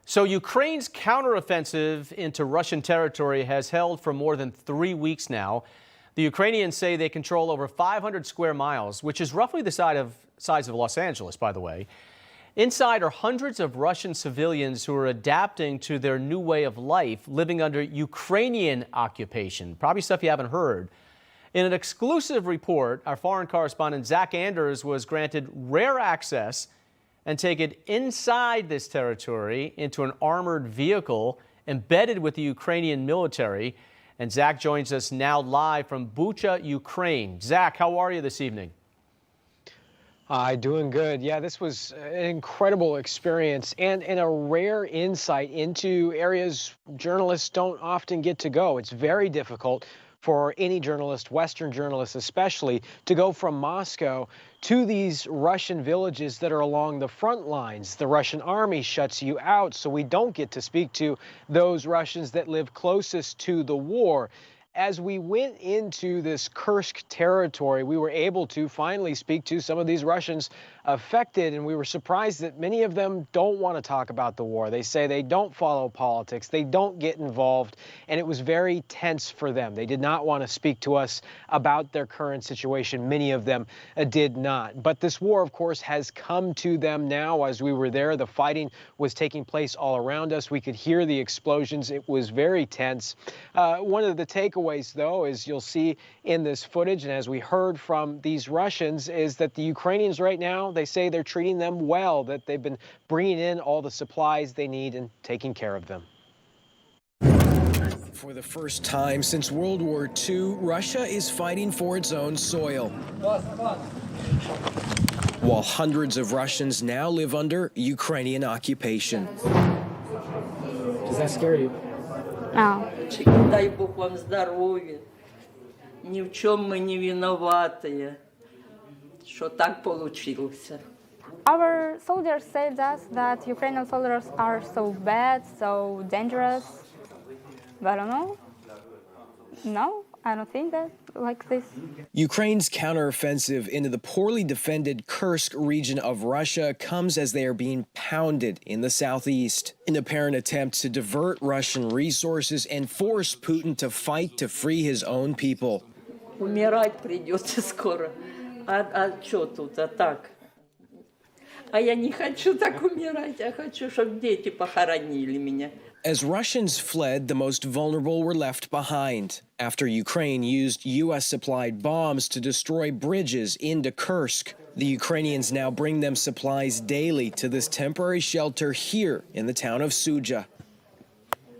So Ukraine's counteroffensive into Russian territory has held for more than 3 weeks now. The Ukrainians say they control over 500 square miles, which is roughly the size of Los Angeles, by the way. Inside are hundreds of Russian civilians who are adapting to their new way of life, living under Ukrainian occupation. Probably stuff you haven't heard. In an exclusive report, our foreign correspondent Zach Anders was granted rare access and taken inside this territory into an armored vehicle embedded with the Ukrainian military. And Zach joins us now live from Bucha, Ukraine. Zach, how are you this evening? Hi, doing good. Yeah, this was an incredible experience and a rare insight into areas journalists don't often get to go. It's very difficult for any journalist, Western journalists especially, to go from Moscow to these Russian villages that are along the front lines. The Russian army shuts you out, so we don't get to speak to those Russians that live closest to the war. As we went into this Kursk territory, we were able to finally speak to some of these Russians affected, and we were surprised that many of them don't want to talk about the war. They say they don't follow politics, they don't get involved, and it was very tense for them. They did not want to speak to us about their current situation. Many of them did not. But this war, of course, has come to them now. As we were there, the fighting was taking place all around us. We could hear the explosions. It was very tense. One of the takeaways, though, is you'll see in this footage, and as we heard from these Russians, is that the Ukrainians right now, they say they're treating them well, that they've been bringing in all the supplies they need and taking care of them. For the first time since World War II, Russia is fighting for its own soil, while hundreds of Russians now live under Ukrainian occupation. Does that scare you? No. Дай Бог вам здоровья. Ни в чем мы не виноватые, что так получилось. Our soldiers said us that Ukrainian soldiers are so bad, so dangerous. But I don't know. No, I don't think that like this. Ukraine's counteroffensive into the poorly defended Kursk region of Russia comes as they are being pounded in the southeast, in apparent attempts to divert Russian resources and force Putin to fight to free his own people. Умирать придется скоро. А что тут, а так? А я не хочу так умирать, я хочу, чтобы дети похоронили меня. As Russians fled, the most vulnerable were left behind after Ukraine used U.S.-supplied bombs to destroy bridges into Kursk. The Ukrainians now bring them supplies daily to this temporary shelter here in the town of Suja.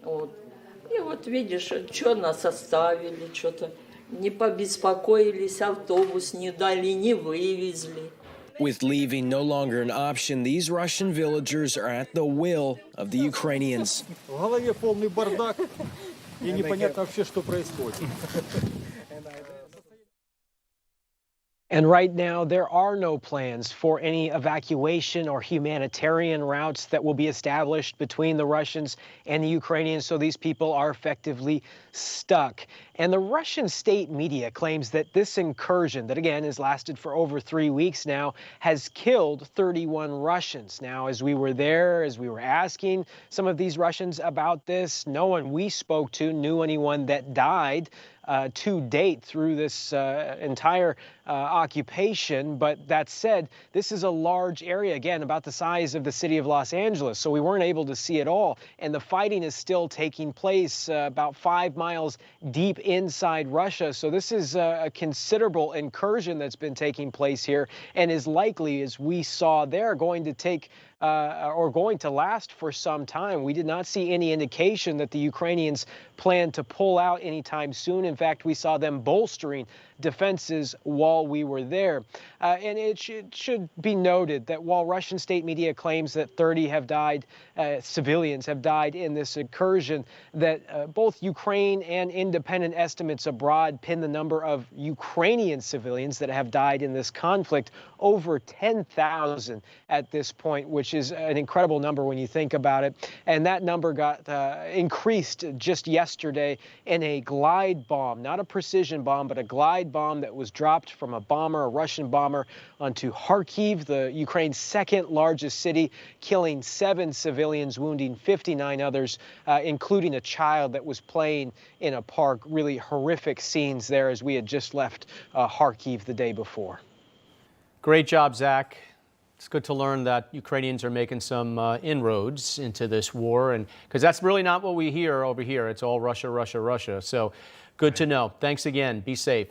Вот. И вот видишь, что нас оставили, что-то не побеспокоились, автобус не дали, не вывезли. With leaving no longer an option, these Russian villagers are at the will of the Ukrainians. В голове полный бардак, и непонятно вообще, что происходит. And right now, there are no plans for any evacuation or humanitarian routes that will be established between the Russians and the Ukrainians, so these people are effectively stuck. And the Russian state media claims that this incursion, that again has lasted for over 3 weeks now, has killed 31 Russians. Now, as we were there, as we were asking some of these Russians about this, no one we spoke to knew anyone that died to date through this entire occupation. But that said, this is a large area, again, about the size of the city of Los Angeles, so we weren't able to see it all. And the fighting is still taking place about 5 miles deep inside Russia. So this is a considerable incursion that's been taking place here and is likely, as we saw there, going to take or going to last for some time. We did not see any indication that the Ukrainians plan to pull out anytime soon. In fact, we saw them bolstering defenses while we were there. And it should be noted that while Russian state media claims that 30 have died, civilians have died in this incursion, that both Ukraine and independent estimates abroad pin the number of Ukrainian civilians that have died in this conflict over 10,000 at this point, which which is an incredible number when you think about it. And that number got increased just yesterday in a glide bomb, not a precision bomb, but a glide bomb that was dropped from a bomber, a Russian bomber, onto Kharkiv, the Ukraine's second largest city, killing 7 civilians, wounding 59 others, including a child that was playing in a park. Really horrific scenes there as we had just left Kharkiv the day before. Great job, Zach. It's good to learn that Ukrainians are making some inroads into this war, and because that's really not what we hear over here. It's all Russia, Russia, Russia. So good to know. Thanks again. Be safe.